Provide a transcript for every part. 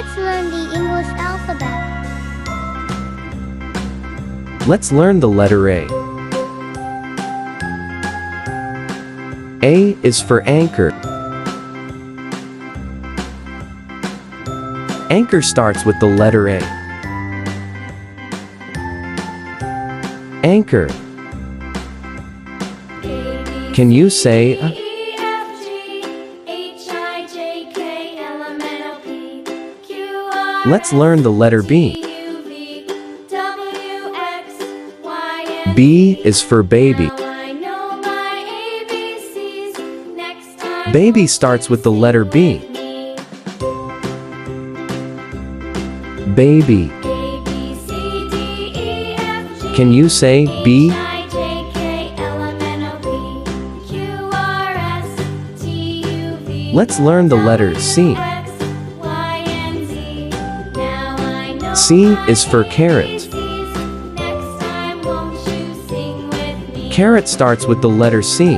Let's learn the English alphabet. Let's learn the letter A. A is for anchor. Anchor starts with the letter A. Anchor. Can you say Let's learn the letter B. B is for baby. Baby starts with the letter B. Baby. Can you say B? Let's learn the letter C. C is for carrot. Carrot starts with the letter C.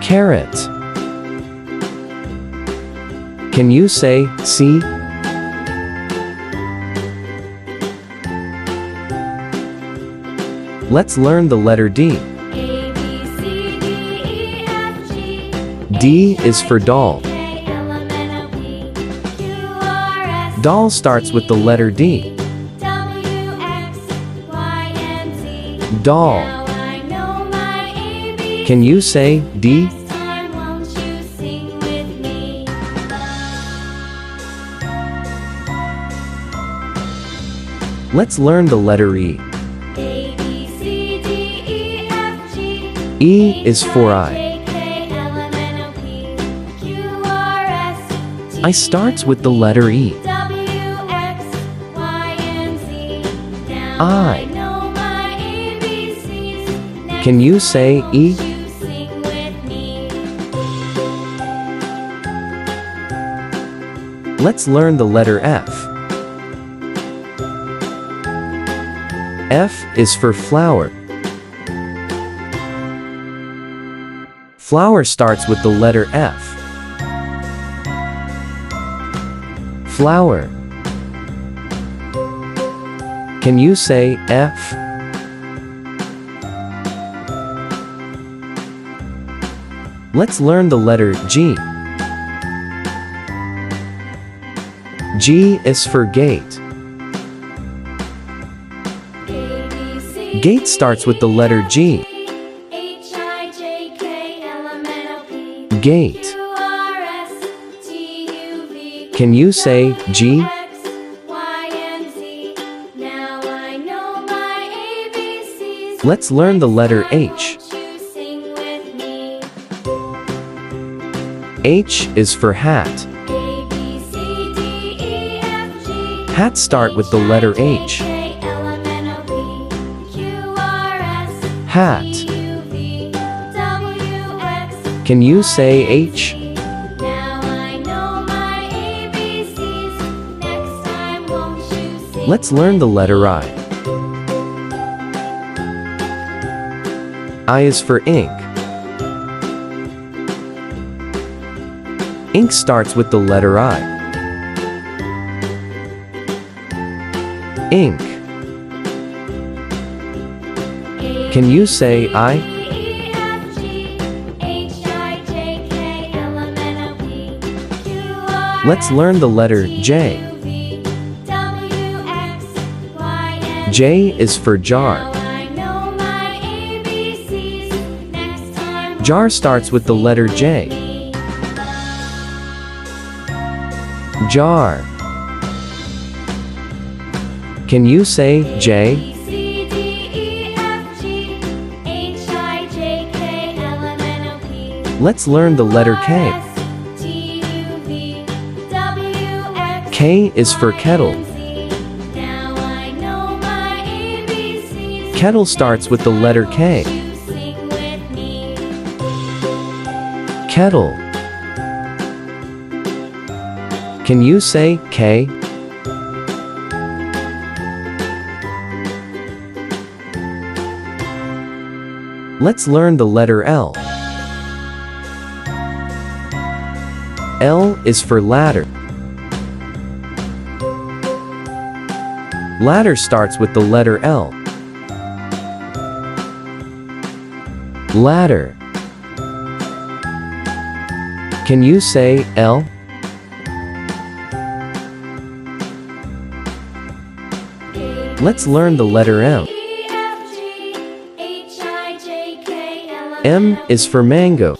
Carrot. Can you say C? Let's learn the letter D. D is for doll. Doll starts with the letter D. Doll. Can you say D? Let's learn the letter E. E is for eye. I starts with the letter E. I. Can you say E? Let's learn the letter F. F is for flower. Flower starts with the letter F. Flower. Can you say F? Let's learn the letter G. G is for gate. Gate starts with the letter G. Gate. Can you say G? Let's learn the letter H. H is for hat. Hat start with the letter H. Hat. Can you say H? Let's learn the letter I. I is for ink. Ink starts with the letter I. Ink. Can you say I? Let's learn the letter J. J is for jar. Jar starts with the letter J. Jar. Can you say J? Let's learn the letter K. K is for kettle. Kettle starts with the letter K. Kettle. Can you say K? Let's learn the letter L. L is for ladder. Ladder starts with the letter L. Ladder. Can you say L? Let's learn the letter M. M is for mango.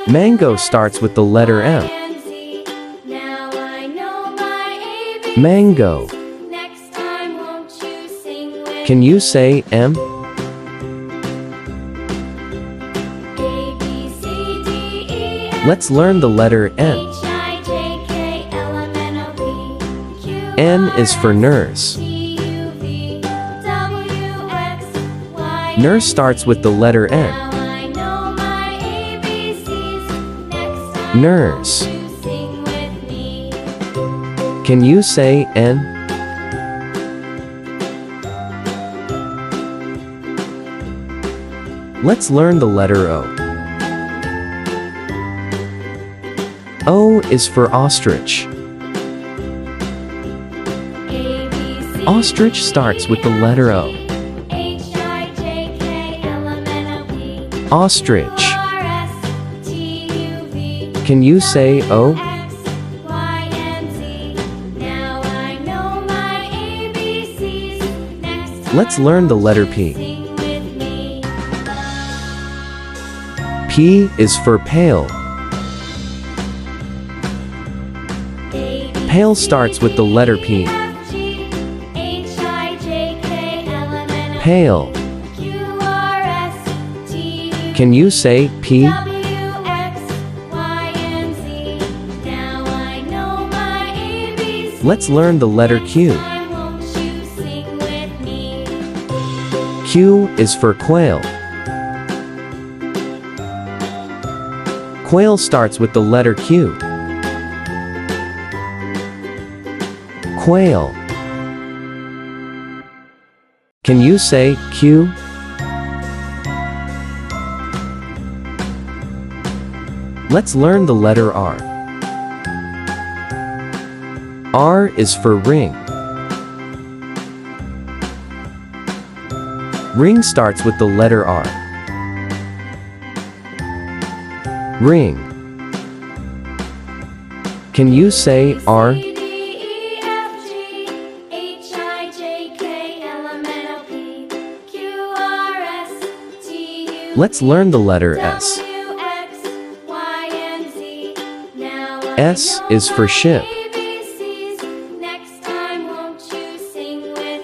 Mango starts with the letter M. Mango. Can you say M? Let's learn the letter N. N is for nurse. Nurse starts with the letter N. Nurse. Can you say N? Let's learn the letter O. O is for ostrich. Ostrich starts with the letter O. Ostrich. Can you say O? Let's learn the letter P. P is for pail. Pail starts with the letter P. Pail. Can you say P? Let's learn the letter Q. Q is for quail. Quail starts with the letter Q. Quail. Can you say Q? Let's learn the letter R. R is for ring. Ring starts with the letter R. Ring. Can you say R? Let's learn the letter S. S is for ship.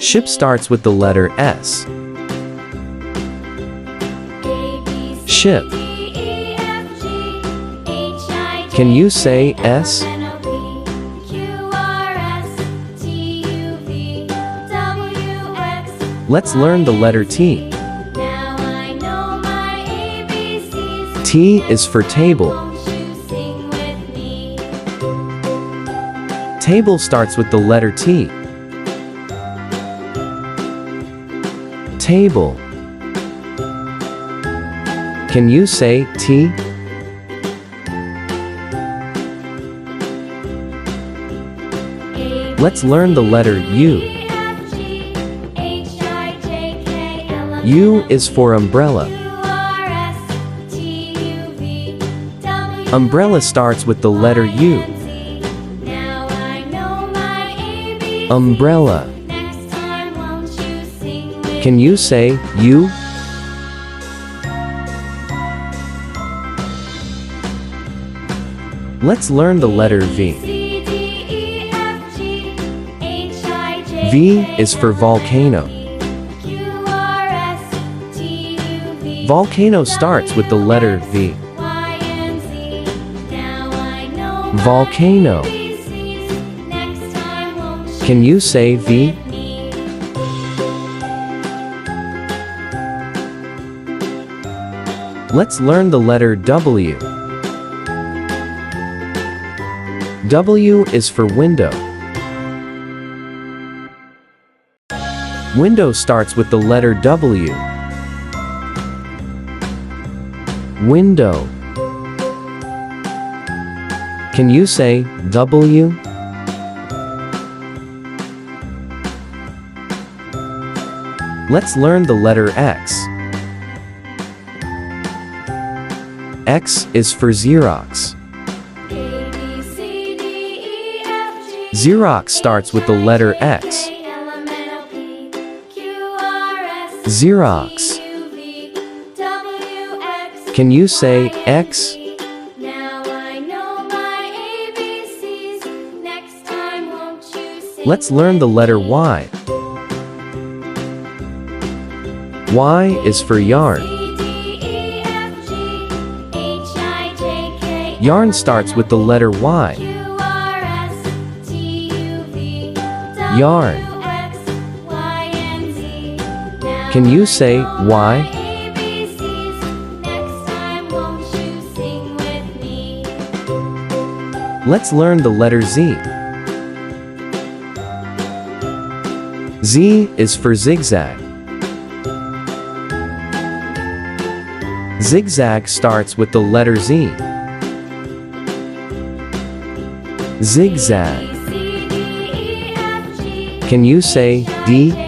Ship starts with the letter S. Ship. Can you say S? Let's learn the letter T. T is for table. Table starts with the letter T. Table. Can you say T? Let's learn the letter U. U is for umbrella. Umbrella starts with the letter U. Umbrella. Can you say U? Let's learn the letter V. V is for volcano. Volcano starts with the letter V. Volcano. Can you say V? Let's learn the letter W. W is for window. Window starts with the letter W. Window. Can you say W? Let's learn the letter X. X is for Xerox. Xerox starts with the letter X. Xerox. Can you say X? Let's learn the letter Y. Y is for yarn. Yarn starts with the letter Y. Yarn. Can you say Y? Let's learn the letter Z. Z is for zigzag. Zigzag starts with the letter Z. Zigzag. Can you say D?